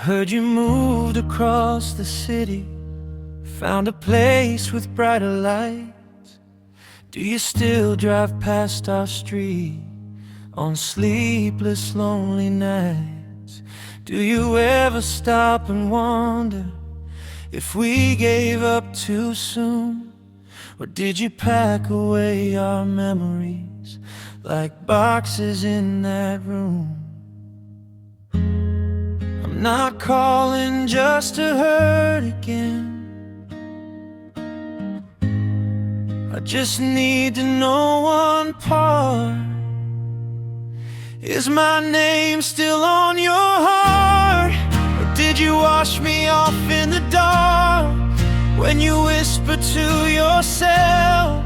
Heard you moved across the city, found a place with brighter lights. Do you still drive past our street on sleepless, lonely nights? Do you ever stop and wonder if we gave up too soon? Or did you pack away our memories like boxes in that room? I'm not calling just to hurt again. I just need to know one part. Is my name still on your heart? Or did you wash me off in the dark? When you whisper to yourself,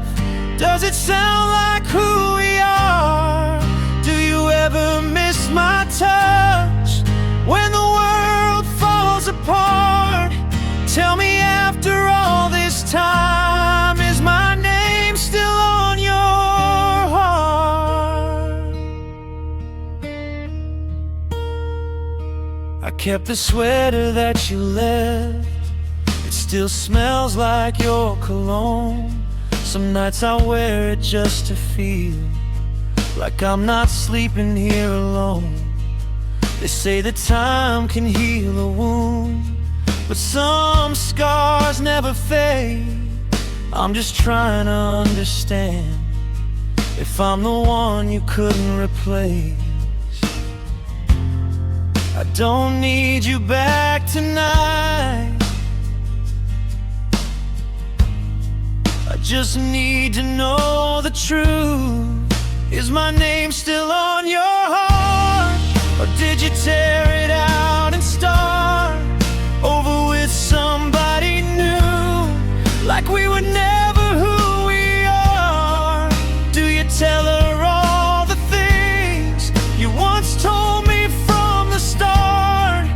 does it sound like who we are? Do you ever miss my touch when the world falls apart? Tell me, after all this time, is my name still on your heart? I kept the sweater that you left. It still smells like your cologne. Some nights I wear it just to feel like I'm not sleeping here alone. They say that time can heal a wound, but some scars never fade. I'm just trying to understand if I'm the one you couldn't replace. I don't need you back tonight. I just need to know the truth. Is my name still on your heart? Or did you tear it out and start over with somebody new? Like we were never who we are. Do you tell her all the things you once told me from the start?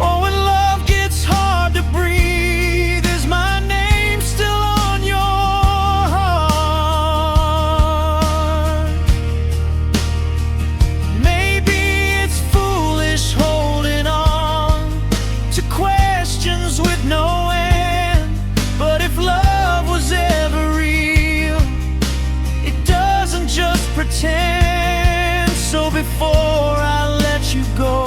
Or when love gets hard to breathe, is my name still on your heart? Maybe it's foolish holding on to questions with no end, but if love was ever real, it doesn't just pretend. So before I let you go,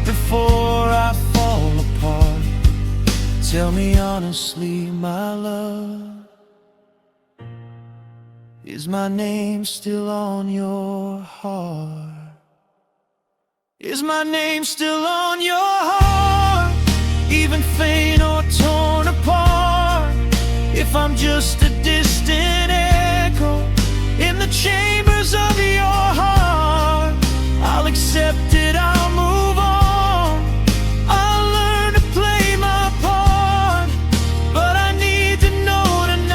before I fall apart, tell me honestly, my love, is my name still on your heart? Is my name still on your heart? Even faint or torn apart, if I'm just a distant echo in the chambers of your heart, I'll accept it, I'll move on, I'll learn to play my part. But I need to know tonight,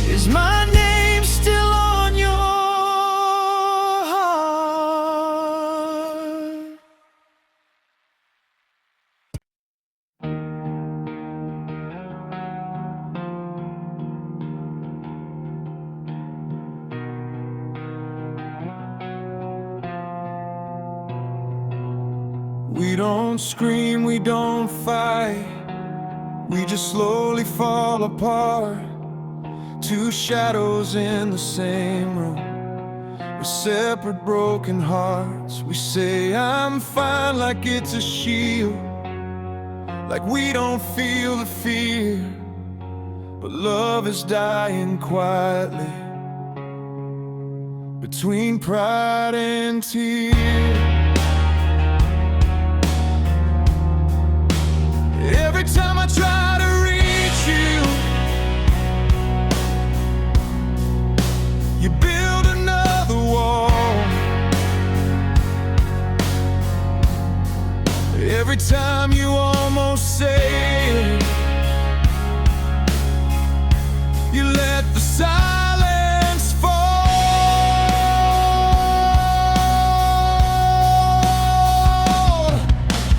is my name still on your heart? We don't scream, we don't fight, we just slowly fall apart. Two shadows in the same room, with separate broken hearts. We say I'm fine like it's a shield, like we don't feel the fear. But love is dying quietly between pride and tears. Every time I try to reach you, you build another wall. Every time you almost say it, you let the silence fall.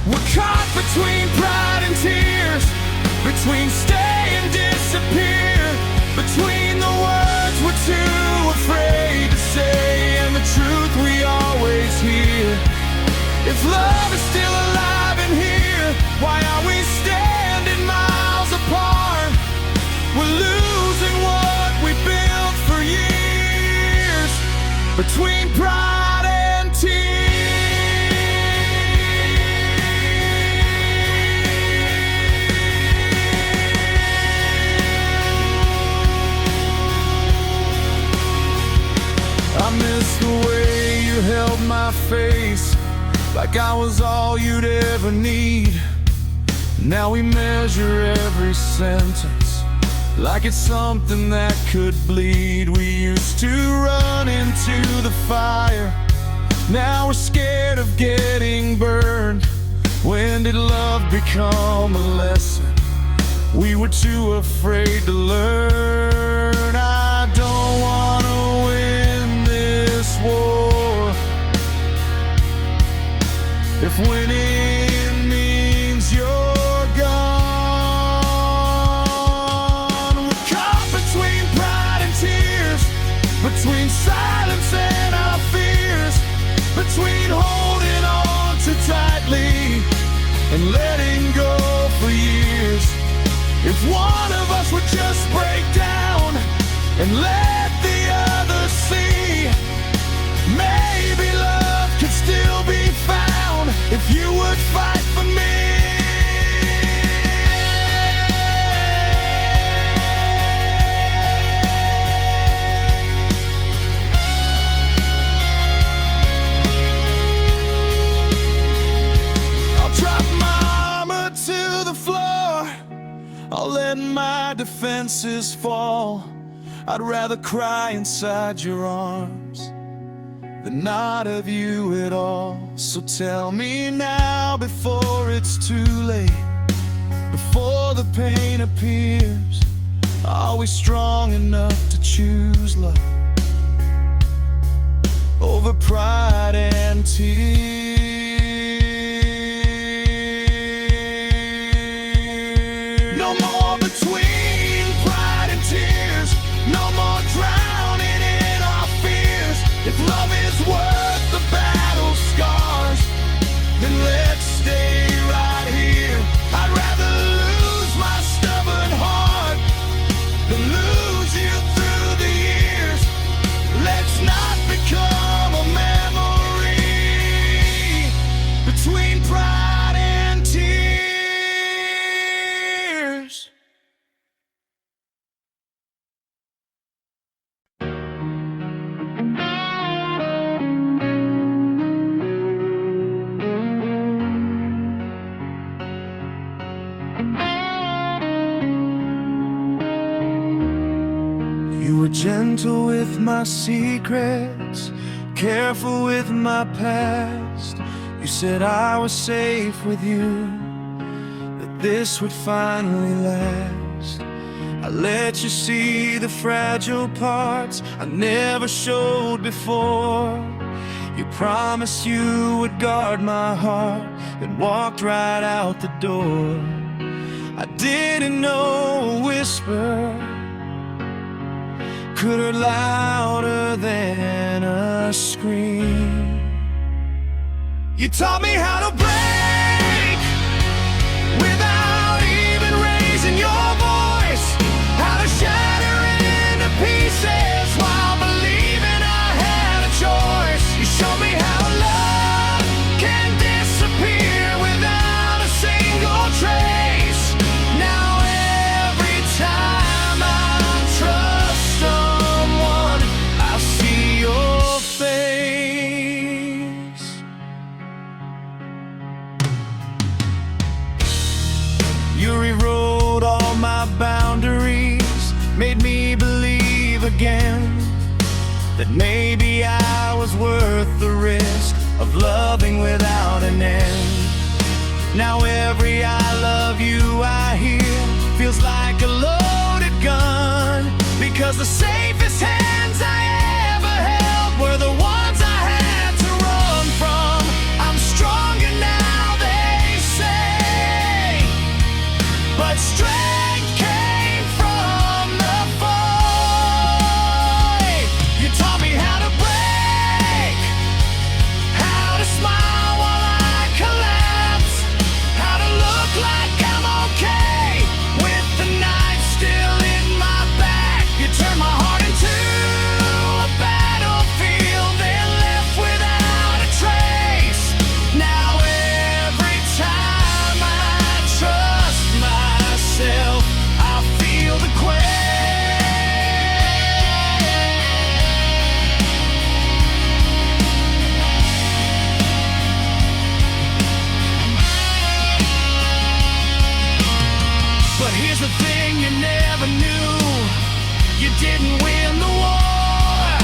We're caught between pride and tears, between stay and disappear, between the words we're too afraid to say and the truth we all love is still alive in here, why are we standing miles apart? We're losing what we built for years, between pride and tears. I miss the way you held my face, like I was all you'd ever need. Now we measure every sentence like it's something that could bleed. We used to run into the fire, now we're scared of getting burned. When did love become a lesson we were too afraid to learn? I don't wanna win this war if winning means you're gone. We're caught between pride and tears, between silence and our fears, between holding on too tightly and letting go for years. If one of us would just break down and let the other see, maybe love could still be found if you would fight for me. I'll drop my armor to the floor, I'll let my defenses fall. I'd rather cry inside your arms than not have you at all. So tell me now before it's too late, before the pain appears, are we strong enough to choose love over pride and tears? No more between pride and tears, no more drowning in our fears. If love is worth the battle scars, then let's stay right here. I'd rather lose my stubborn heart than lose you through the years. Let's not become a memory between pride and tears. You were gentle with my secrets, careful with my past. You said I was safe with you, that this would finally last. I let you see the fragile parts I never showed before. You promised you would guard my heart and walked right out the door. I didn't know a whisper could hurt louder than a scream. You taught me how to break without even raising your voice, how to shatter into pieces while believing I had a choice. You showed me how love can disappear without a single trace. Now every time I trust someone, I see your face. You rewrote all my boundaries, made me believe again that maybe I was worth the risk of loving without an end. Now every I love you I hear feels like a loaded gun, because the safest hands I ever held were the ones I had to run from. I'm stronger now, they say, but strength came from the fight. You taught me how to break, how to smile while I the thing you never knew. You didn't win the war.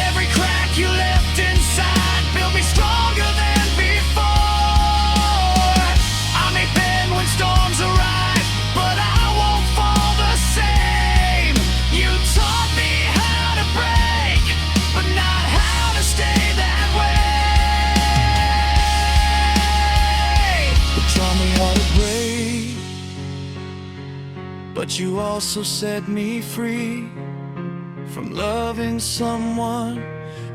Every crack you left inside built me stronger than before. I may bend when storms arrive, but I won't fall the same. You taught me how to break, but not how to stay that way. You taught me how to break, but you also set me free from loving someone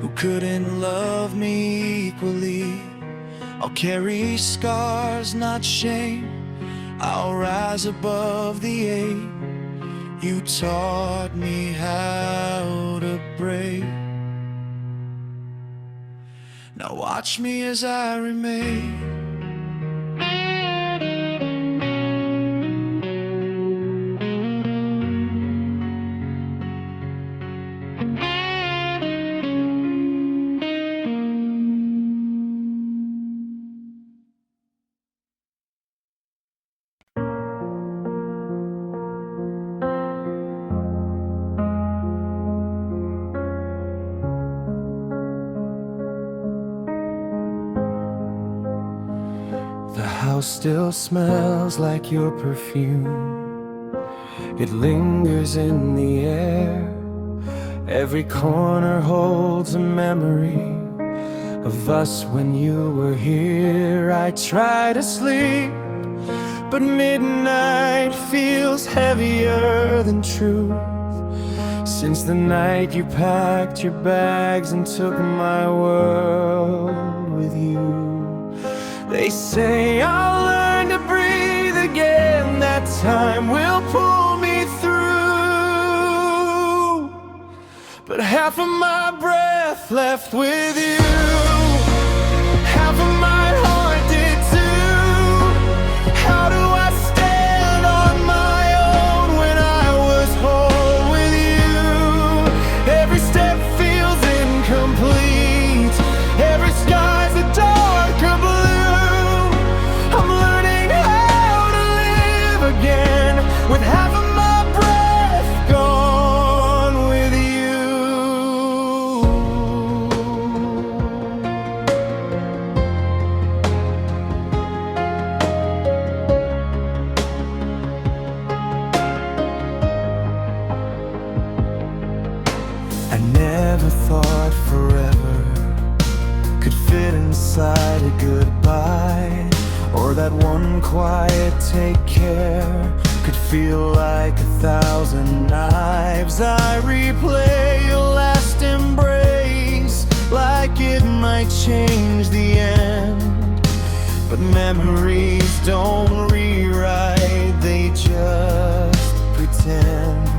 who couldn't love me equally. I'll carry scars, not shame. I'll rise above the ache. You taught me how to break. Now watch me as I remain. The house still smells like your perfume. It lingers in the air. Every corner holds a memory of us when you were here. I try to sleep, but midnight feels heavier than truth. Since the night you packed your bags and took my world with you. They say I'll learn to breathe again, that time will pull me through. But half of my breath left with you, half of my heart did too. How do I stand on my own when I was whole with you? Every step feels incomplete, every sky's a darker blue. With half of my breath gone with you. I never thought forever could fit inside a goodbye, or that one quiet take care could feel like 1,000 knives. I replay your last embrace like it might change the end. But memories don't rewrite, they just pretend.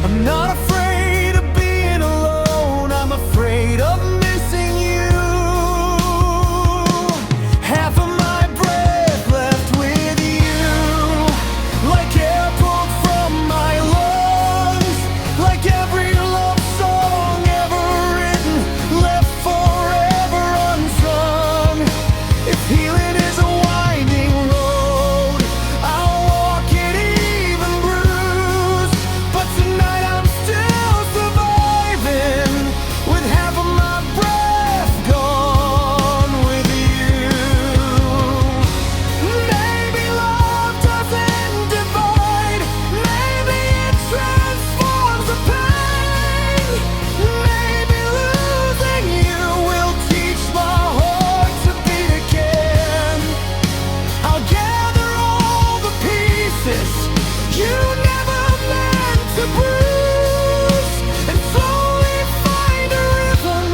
I'm not afraid of being alone, I'm afraid of missing you. Half of my breath left with you, like air pulled from my lungs, like every love song ever written, left forever unsung. If healing is a winding road, I'll walk it even bruised. But tonight I'm still surviving, with half of my breath gone with you. Maybe love doesn't divide, maybe it transforms the pain. Maybe losing you will teach my heart to beat again. I'll gather all the pieces you never meant to bruise, and slowly find a rhythm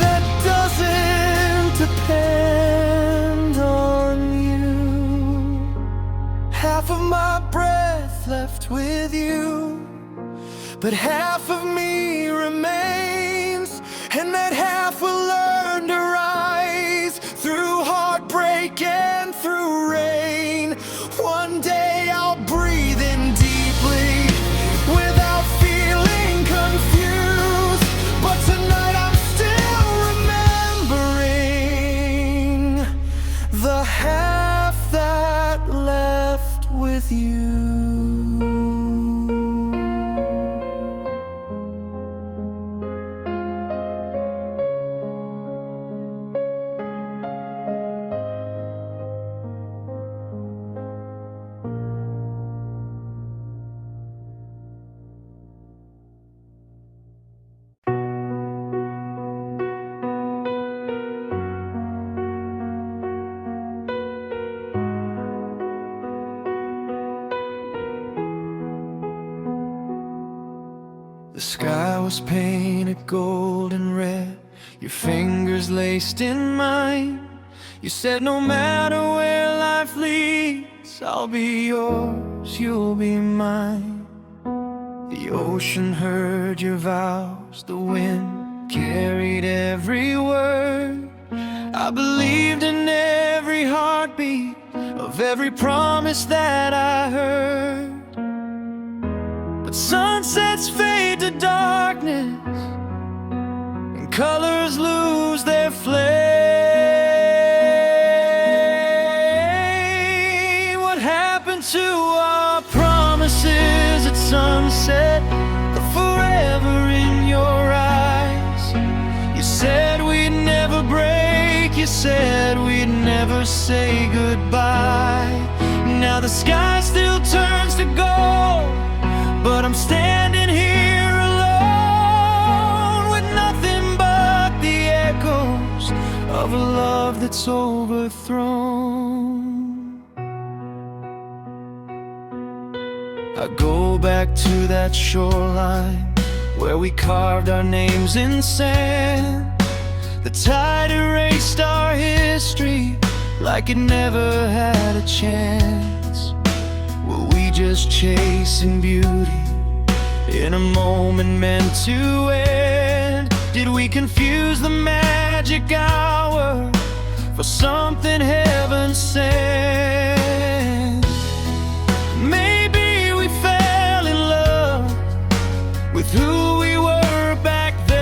that doesn't depend on you. Half of my breath left with you, but half of me remains, and that half will learn to rise through heartbreak and through rain. One day I'll breathe in deeply without feeling confused, but tonight I'm still remembering the half that left with with you. The sky was painted gold and red, your fingers laced in mine. You said no matter where life leads, I'll be yours, you'll be mine. The ocean heard your vows, the wind carried every word. I believed in every heartbeat of every promise that I heard. But sunsets fade to darkness and colors lose their flame. What happened to our promises at sunset, the forever in your eyes? You said we'd never break, you said we'd never say goodbye. Now the sky still turns to gold, but I'm standing here alone with nothing but the echoes of a love that's overthrown. I go back to that shoreline where we carved our names in sand. The tide erased our history like it never had a chance. Were we just chasing beauty in a moment meant to end? Did we confuse the magic hour for something heaven sent? Maybe we fell in love with who we were back then.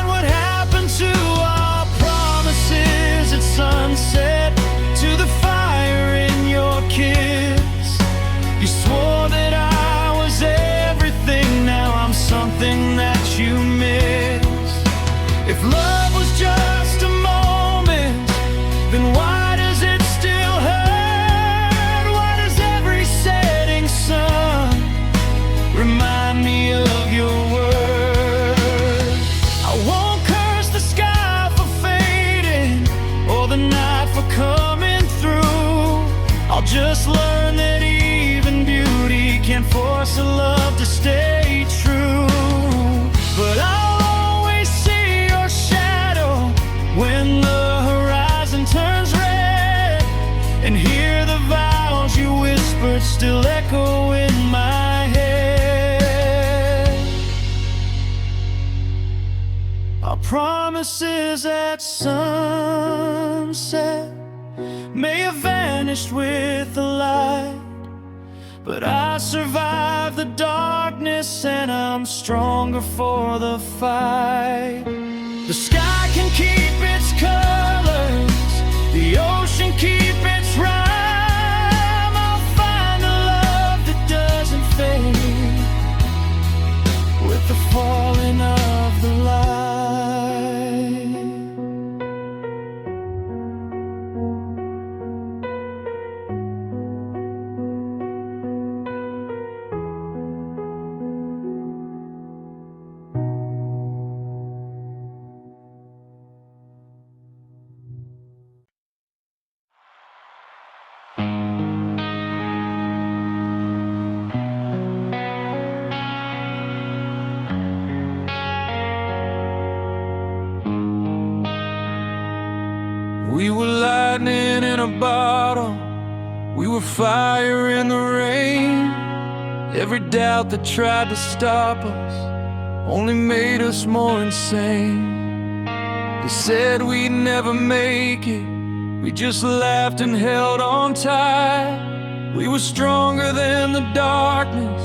What happened to our promises at sunset, to the fire in your kiss? You swore that I was everything, now I'm something that you miss. If love was just a moment, then why does it still hurt? Why does every setting sun remind me of your words? I won't curse the sky for fading or the night for coming through. I'll just learn that even beauty can't force a love to stay true. But I'll always see your shadow when the horizon turns red, and hear the vows you whispered still echo in my head. Our promises at sunset may have vanished with the light, but I survived the darkness and I'm stronger for the fight. The sky can keep its colors, the ocean keep its rhyme. I'll find a love that doesn't fade with the falling of the light. We were lightning in a bottle, we were fire in the rain. Every doubt that tried to stop us only made us more insane. They said we'd never make it, we just laughed and held on tight. We were stronger than the darkness,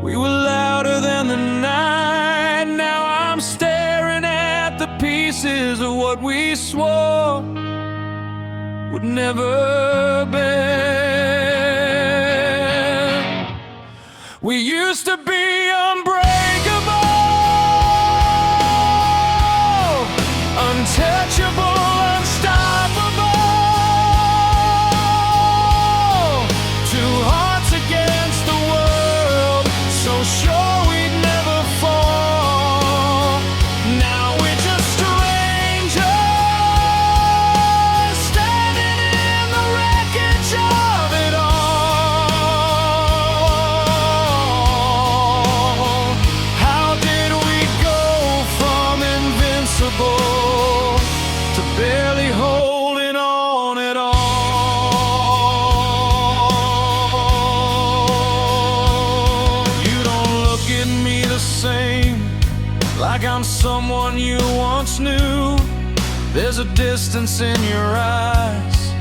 we were louder than the night. Now I'm staring at the pieces of what we swore, would never bend. We used to be unbreakable, untouchable, unstoppable. Two hearts against the world, so sure we'd never fall. Now we're just strangers, standing in the wreckage of it all. How did we go from invincible to barely holding on at all? You don't look at me the same, like I'm someone you once knew. There's a distance in your eyes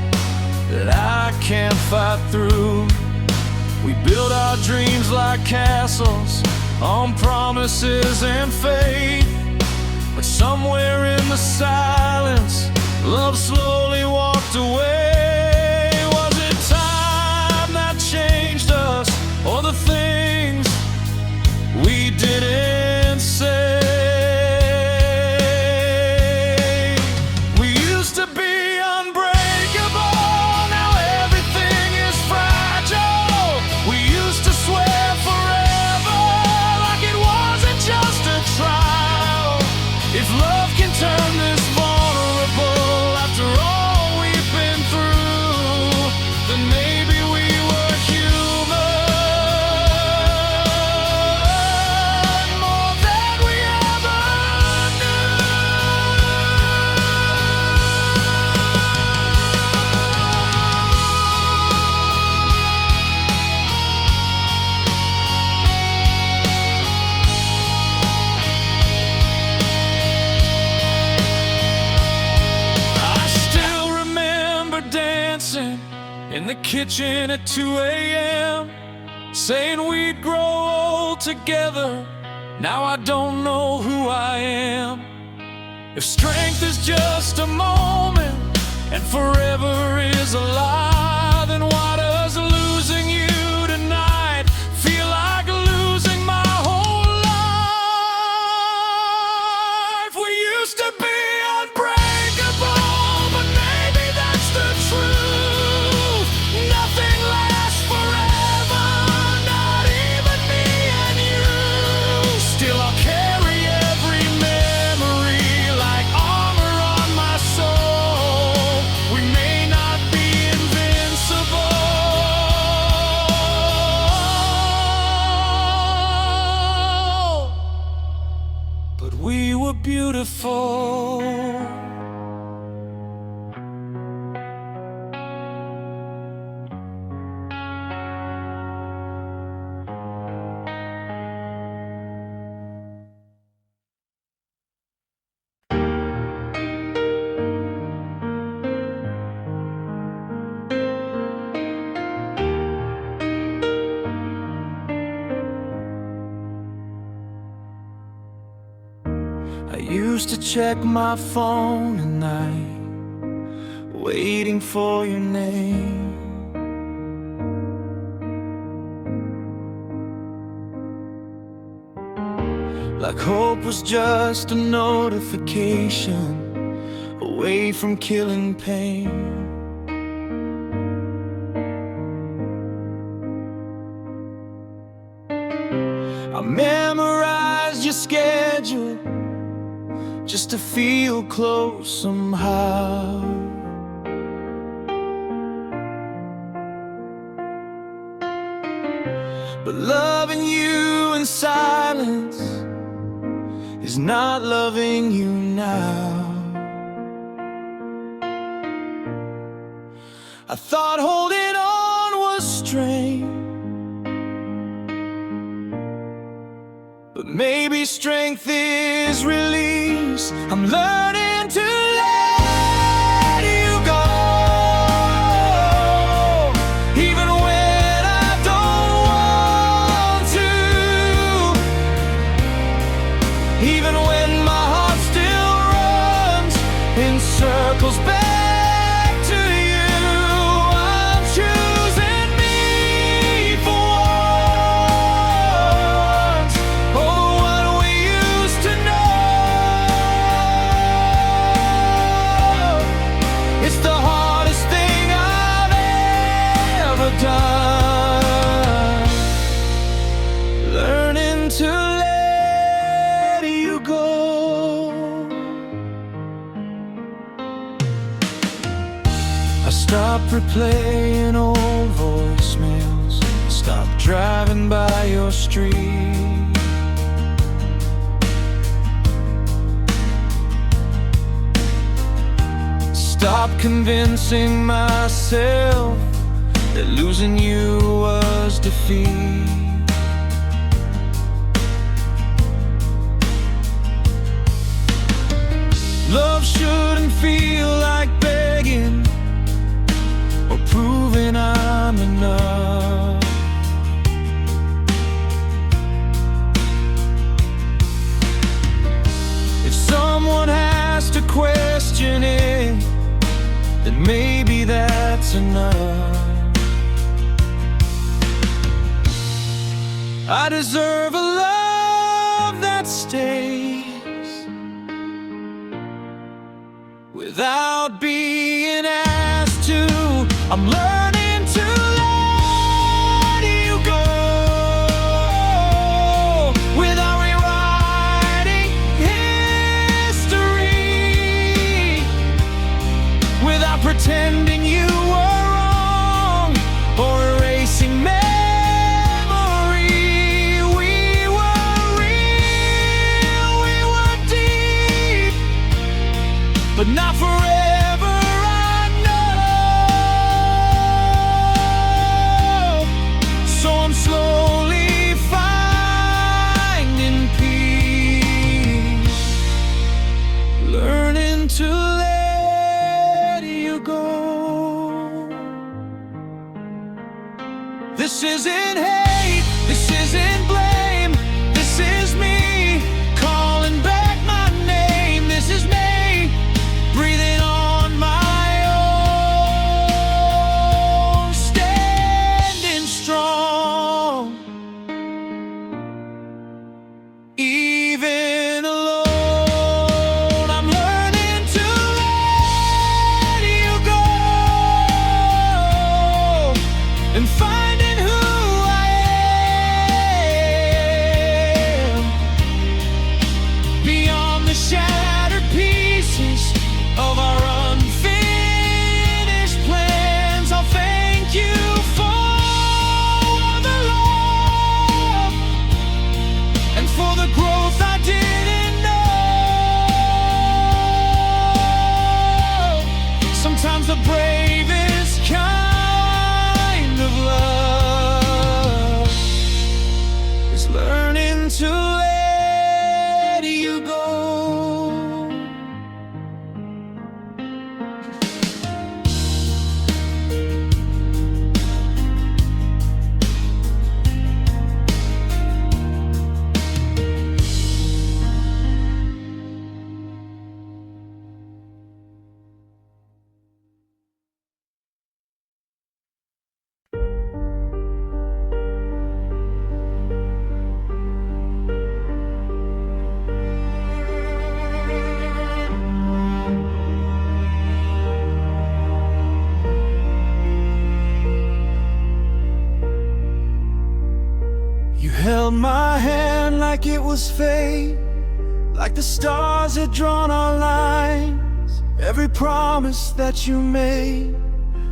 that I can't fight through. We build our dreams like castles on promises and faith, but somewhere in the silence, love slowly walked away. Was it time that changed us, or the things we didn't say? We used to be unbreakable, now everything is fragile. We used to swear forever, like it wasn't just a trial. If love can turn this vulnerable after all we've been through, then maybe we were human, more than we ever I still remember dancing in the kitchen at 2 a.m., saying we'd grow old together. Now I don't know who I am. If strength is just a moment and forever is a lie, then why does losing you tonight feel like losing my whole life? We used to be unbreakable, but maybe that's the truth. Nothing lasts forever, not even me and you. Still I'll carry every memory like armor on my soul. We may not be invincible, but we were beautiful. I used to check my phone at night, waiting for your name. Like hope was just a notification away from killing pain. I memorized your schedule just to feel close somehow. But loving you in silence is not loving you now. I thought holding on was strength, but maybe strength is release. I'm learning to let you go, even when I don't want to, even when my heart still runs in circles back to you. Stop replaying old voicemails. Stop driving by your street. Stop convincing myself that losing you was defeat. Love shouldn't feel like begging or proving I'm enough. If someone has to question it, then maybe that's enough. I deserve a love that stays without being asked to. I'm learning to let you go without rewriting history, without pretending you were wrong or erasing memory. We were real, we were deep, but not forever. I know. So I'm slowly finding peace, learning to let you go. This isn't hate, this isn't blame. This is me calling back my name. This is me breathing on my own, standing strong, even alone. I'm learning to let you go and finding who I am beyond the shattered pieces of our unfinished plans. I'll thank you for the love and for the growth I didn't know. Sometimes the bravest kind of love is learning to let you go. You held my hand like it was fate, like the stars had drawn our lines. Every promise that you made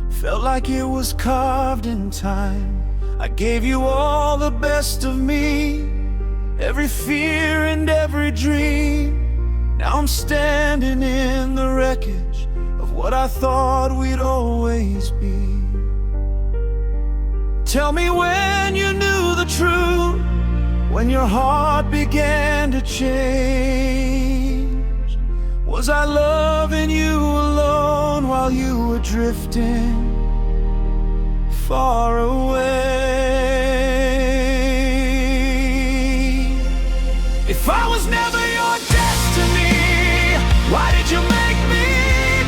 felt like it was carved in time. I gave you all the best of me, every fear and every dream. Now I'm standing in the wreckage of what I thought we'd always be. Tell me when you knew the truth, when your heart began to change. Was I loving you alone while you were drifting far away? If I was never your destiny, why did you make me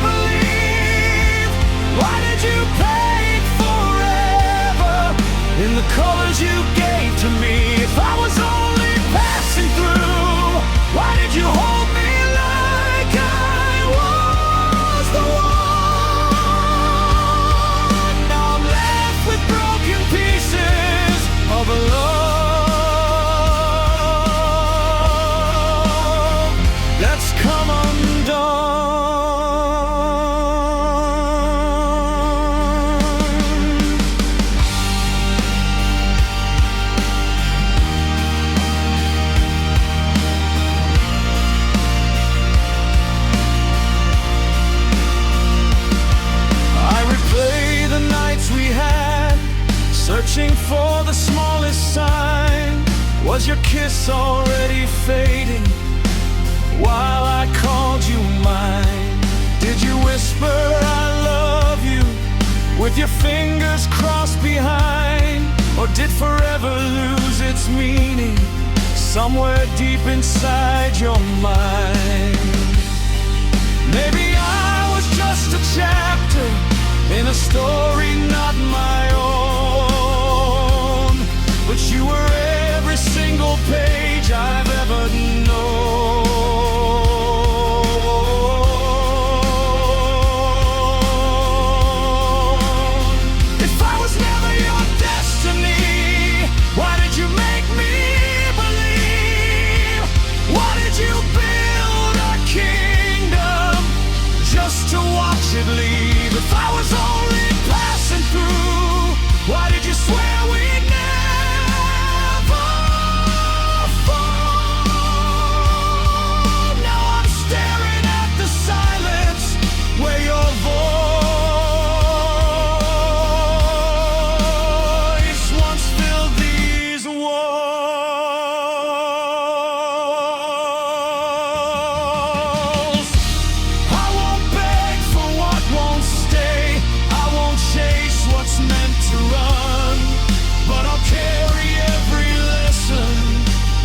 believe? Why did you paint forever in the colors you gave to me? If I was only passing through, why did you hold me like I was the one? Now I'm left with broken pieces kiss already fading while I called you mine? Did you whisper I love you with your fingers crossed behind? Or did forever lose its meaning somewhere deep inside your mind? Maybe I was just a chapter in a story not my own, but you were every single page I've ever known. If I was never your destiny, why did you make me believe? Why did you build a kingdom just to watch it leave? If I was only passing through, why did you swear we'd never fall? Now I'm staring at the silence where your voice once filled these walls. I won't beg for what won't stay, I won't chase what's meant to run, but I'll carry every lesson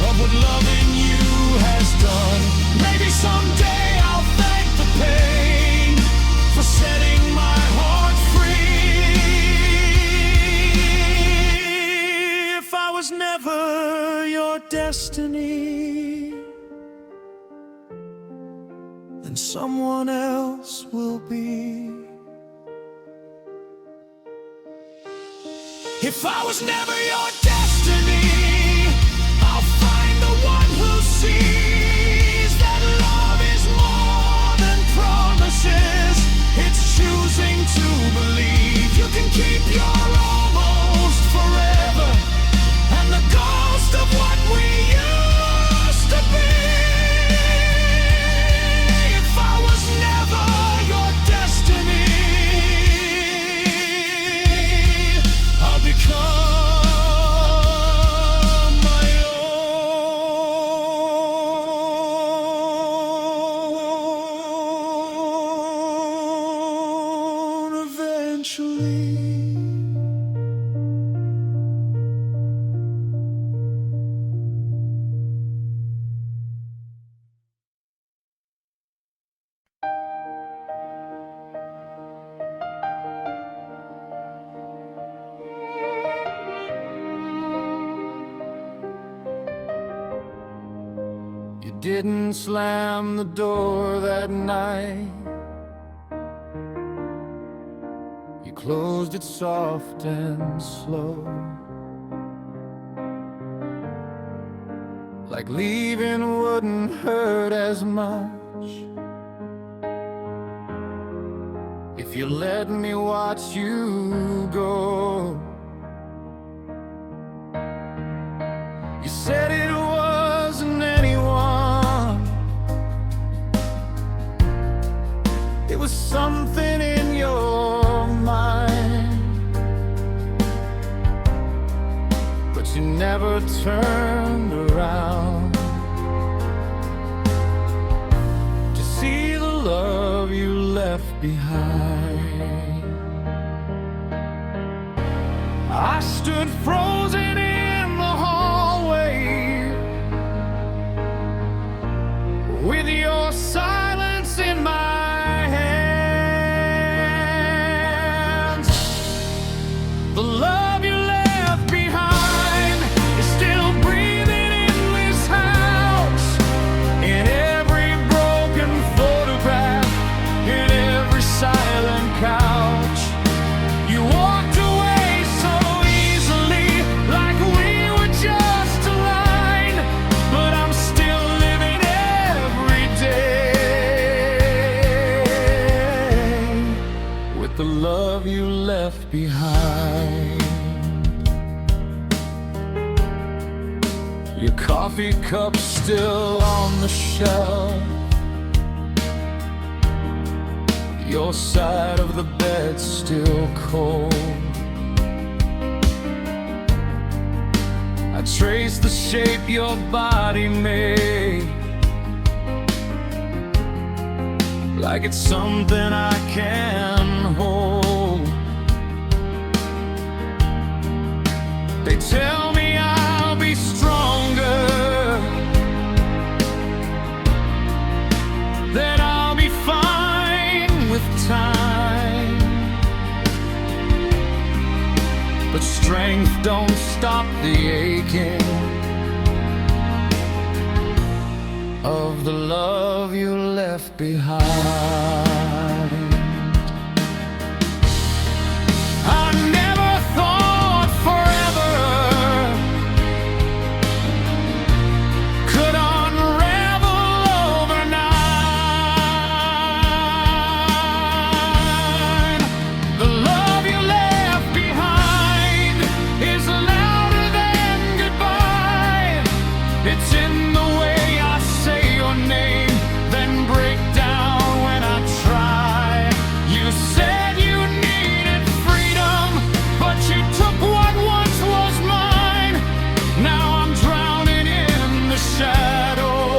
of what loving you has done. Maybe someday I'll thank the pain for setting my heart free. If I was never your destiny, then someone else will be. If I was never your destiny, I'll find the one who sees that love is more than promises. It's choosing to believe you can keep your almost forever, and the ghost of what we used to be. If I was never your destiny, I'll become my own eventually. You didn't slam the door that night, you closed it soft and slow, like leaving wouldn't hurt as much if you let me watch you go. You said it wasn't anyone, it was something in your mind, but you never turned around to see the love you left behind. I stood frozen in the hallway with your silence in my hands. The love you left behind is still breathing in this house, in every broken photograph, in every silent couch. You walked away so easily, like we were just a line, but I'm still living every day with the love you left behind. Your coffee cup still on the shelf, your side of the bed still cold. I I trace the shape your body made, like it's something I can hold. They tell me I'll be stronger, that I'll be fine with time, but strength don't stop the aching of the love you left behind. I never thought forever could unravel overnight. The love you left behind is louder than goodbye. It's in the way I say your name, then break down when I try. You said you needed freedom, but you took what once was mine. Now I'm drowning in the shadow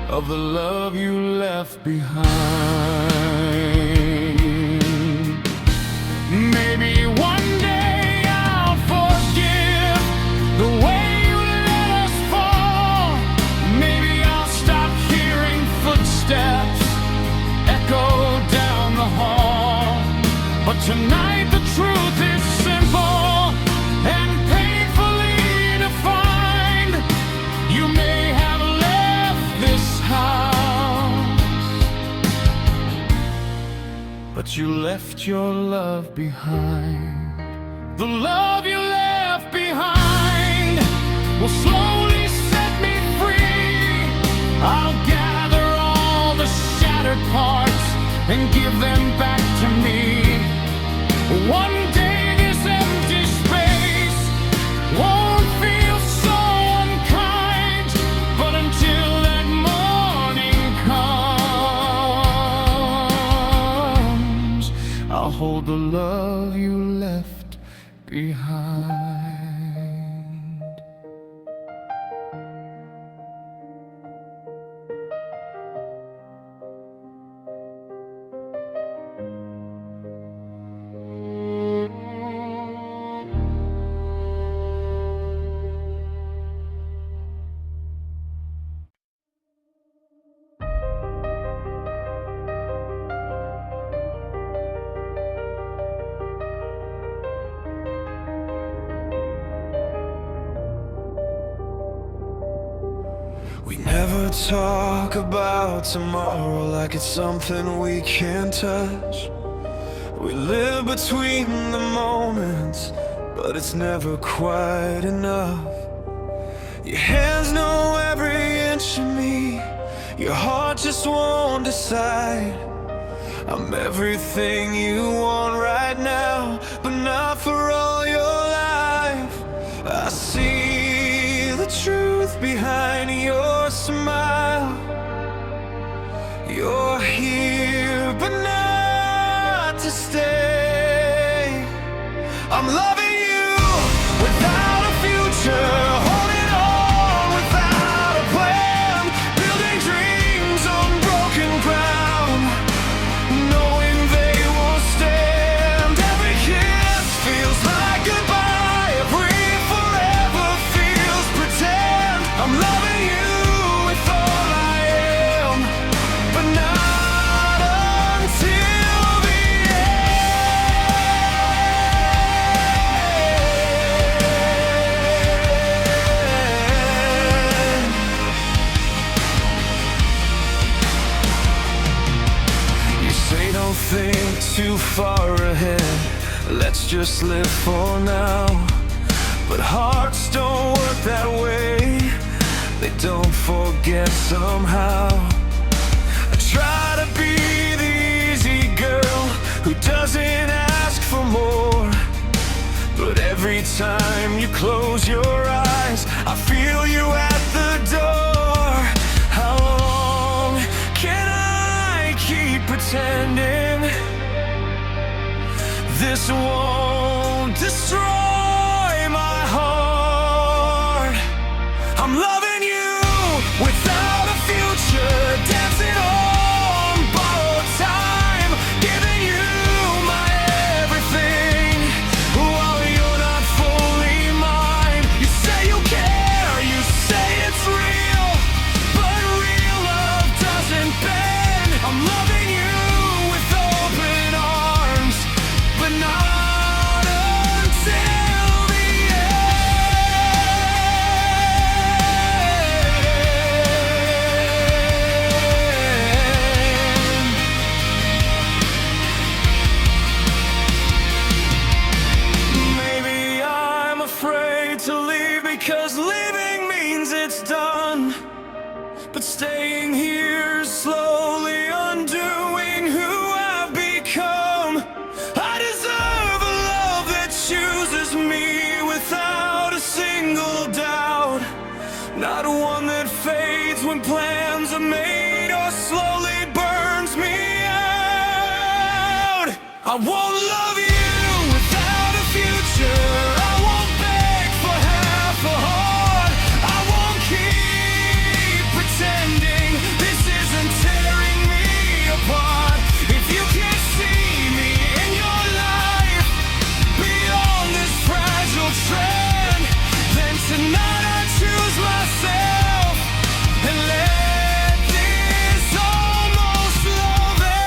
of the love you left behind. Maybe one day I'll forgive the way you let us fall. Maybe I'll stop hearing footsteps echo down the hall. But tonight the truth is simple and painfully defined. You may have left this house, but you left your love behind. The love you left behind will slowly set me free. I'll gather all the shattered parts and give them back to me. One day this empty space won't feel so unkind, but until that morning comes, I'll hold the love you left behind. We never talk about tomorrow like it's something we can't touch. We live between the moments, but it's never quite enough. Your hands know every inch of me, your heart just won't decide. I'm everything you want right now, but not for all your life. I see the truth behind your smile. You're here, but not to stay. I'm loving you without a future, holding on without a plan, building dreams on broken ground, knowing they won't stand. Every kiss feels like goodbye, every forever feels pretend. I'm loving you with all I am, but not until the end. You say don't think too far ahead, let's just live for now. But hearts don't work that way, they don't forget somehow. I try to be the easy girl who doesn't ask for more, but every time you close your eyes, I feel you at the door. How long can I keep pretending this won't destroy done, but staying here is slowly undoing who I've become. I deserve a love that chooses me without a single doubt, not one that fades when plans are made or slowly burns me out. I won't love you without a future. I won't beg for half a heart. I won't keep pretending this isn't tearing me apart. If you can't see me in your life beyond this fragile trend, then tonight I choose myself and let this almost love end.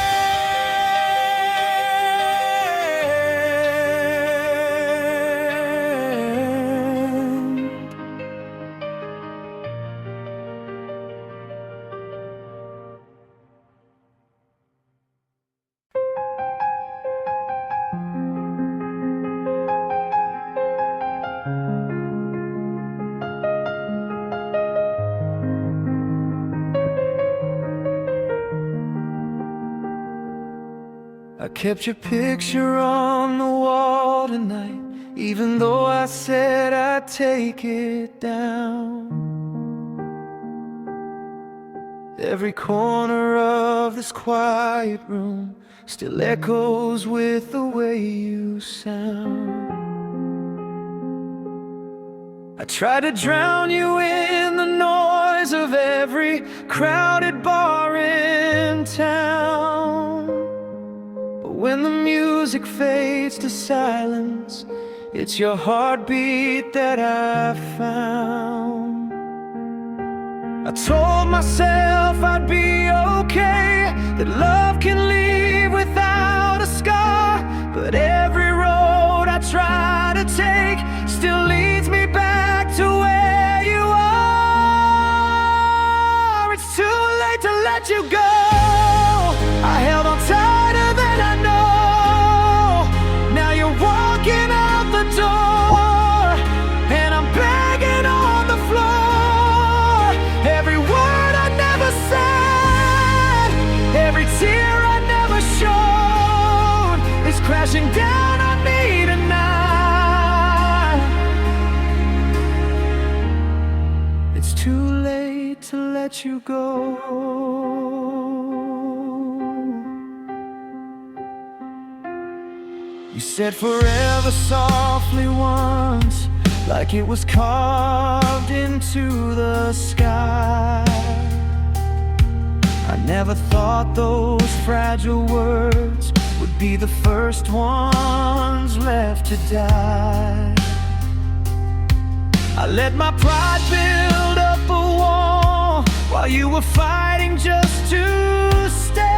I kept your picture on the wall tonight, even though I said I'd take it down. Every corner of this quiet room still echoes with the way you sound. I tried to drown you in the noise of every crowded bar in town. When the music fades to silence, it's your heartbeat that I found. I told myself I'd be okay, that love can leave without a scar. But every road I try to take still leads me back to where you are. It's too late to let you go. I held on tighter than I know. Now you're walking out the door, and I'm begging on the floor. Every word I never said, every tear I never showed is crashing down on me tonight. It's too late to let you go. You said forever softly once, like it was carved into the sky. I never thought those fragile words would be the first ones left to die. I let my pride build up a wall while you were fighting just to stay.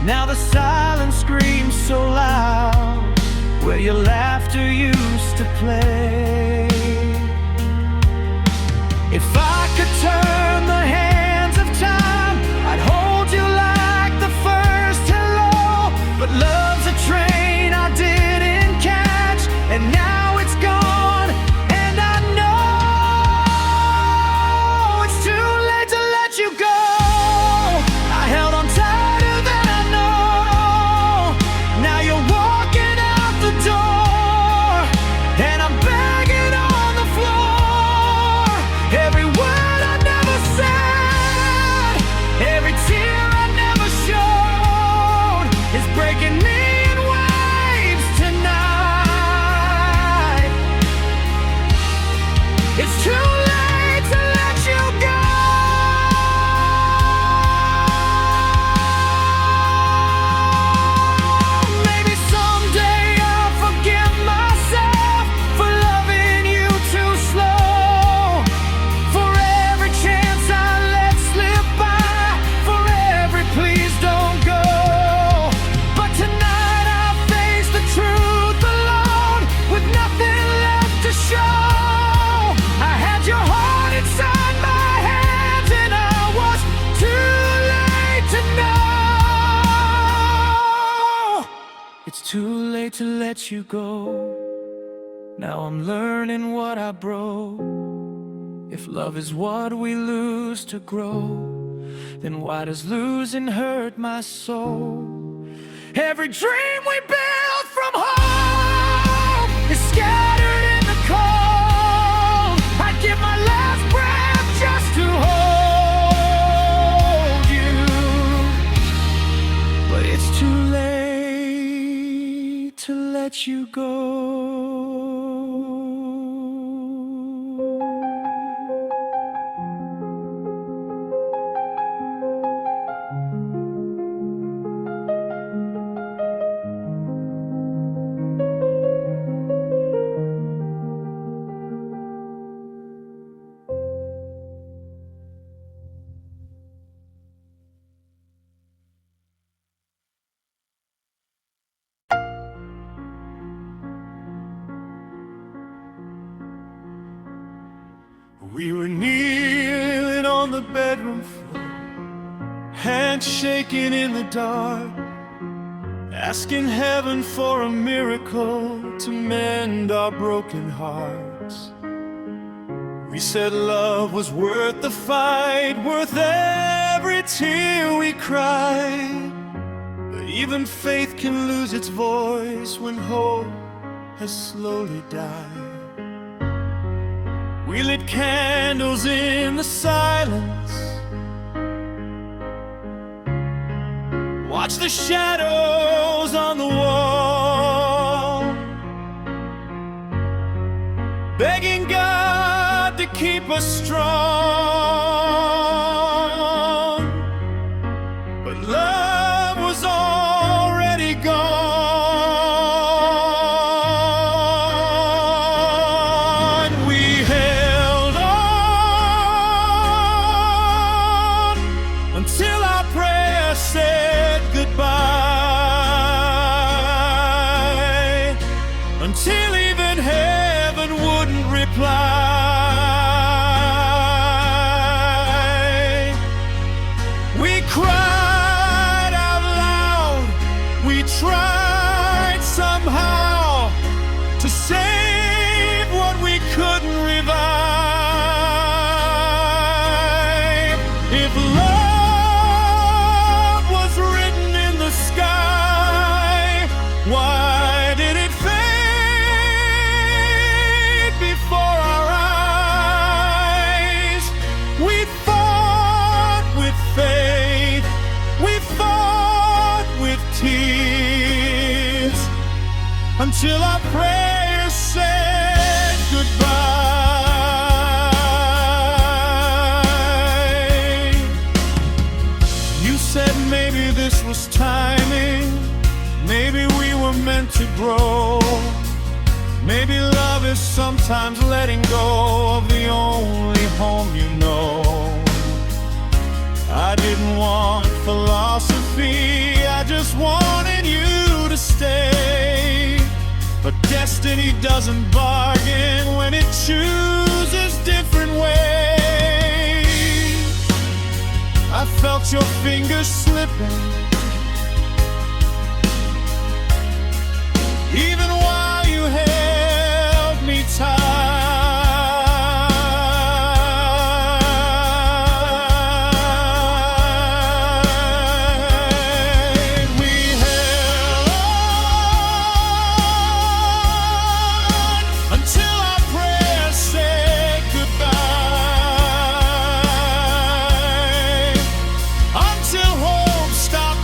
Now the silence screams so loud where your laughter used to play. If I could turn the hands of time, I'd hold you like the first hello. But love's a train I didn't catch, and now it's gone, and I know it's too late to let you go. I held on tighter than I know. Now you're walking out the door, and I'm begging on the floor. Every word I never said, every tear I never showed is breaking me in waves tonight. It's too late to let you go. Maybe someday I'll forgive myself for loving you too slow. For every chance I let slip by, for every please don't go. But tonight I'll face the truth alone, with nothing left to show. I had your heart inside my hands, and I was too late to know. It's too late to let you go. Now I'm learning what I broke. If love is what we lose to grow, then why does losing hurt my soul? Every dream we built from home is scattered in the cold. I'd give my last breath just to hold you, but it's too late to let you go. We were kneeling on the bedroom floor, hands shaking in the dark, asking heaven for a miracle to mend our broken hearts. We said love was worth the fight, worth every tear we cried. But even faith can lose its voice when hope has slowly died. We lit candles in the silence, watched the shadows on the wall, begging God to keep us strong. But love was already gone. Until our prayer said goodbye, until even heaven wouldn't reply. We cried out loud, we tried somehow to save what we couldn't revive. If love why did it fade before our eyes? We fought with faith, we fought with tears, until our prayers said goodbye. You said maybe this was timing, maybe we were meant to grow. Maybe love is sometimes letting go of the only home you know. I didn't want philosophy, I just wanted you to stay. But destiny doesn't bargain when it chooses different ways. I felt your fingers slipping, even while you held me tight. We held on until our prayers said goodbye, until hope stopped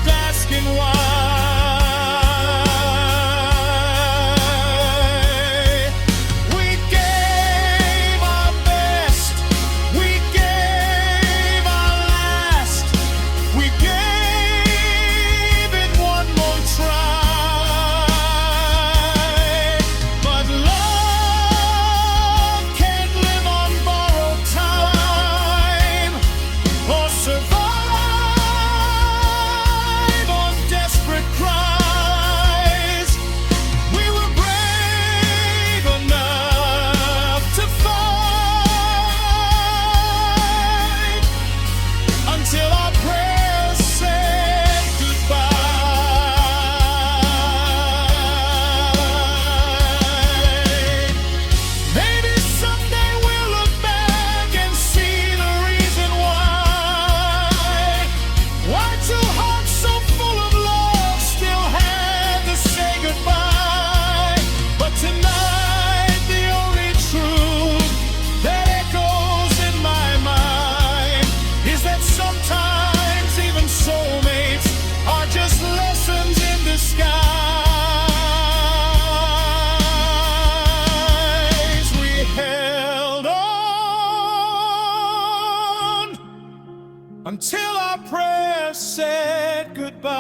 until our prayer said goodbye,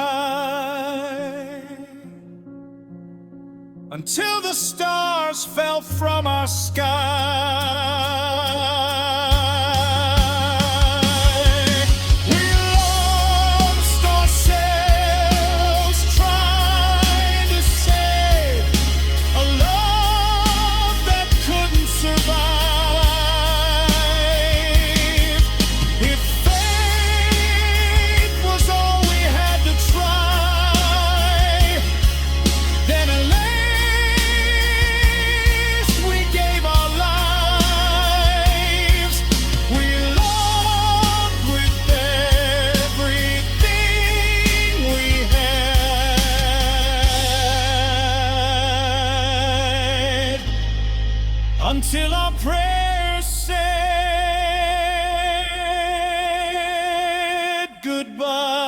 until the stars fell from our sky. We lost ourselves trying to save a love that couldn't survive. If faith was all we had to try, then at least we gave our lives. We loved with everything we had, until our prayers said goodbye.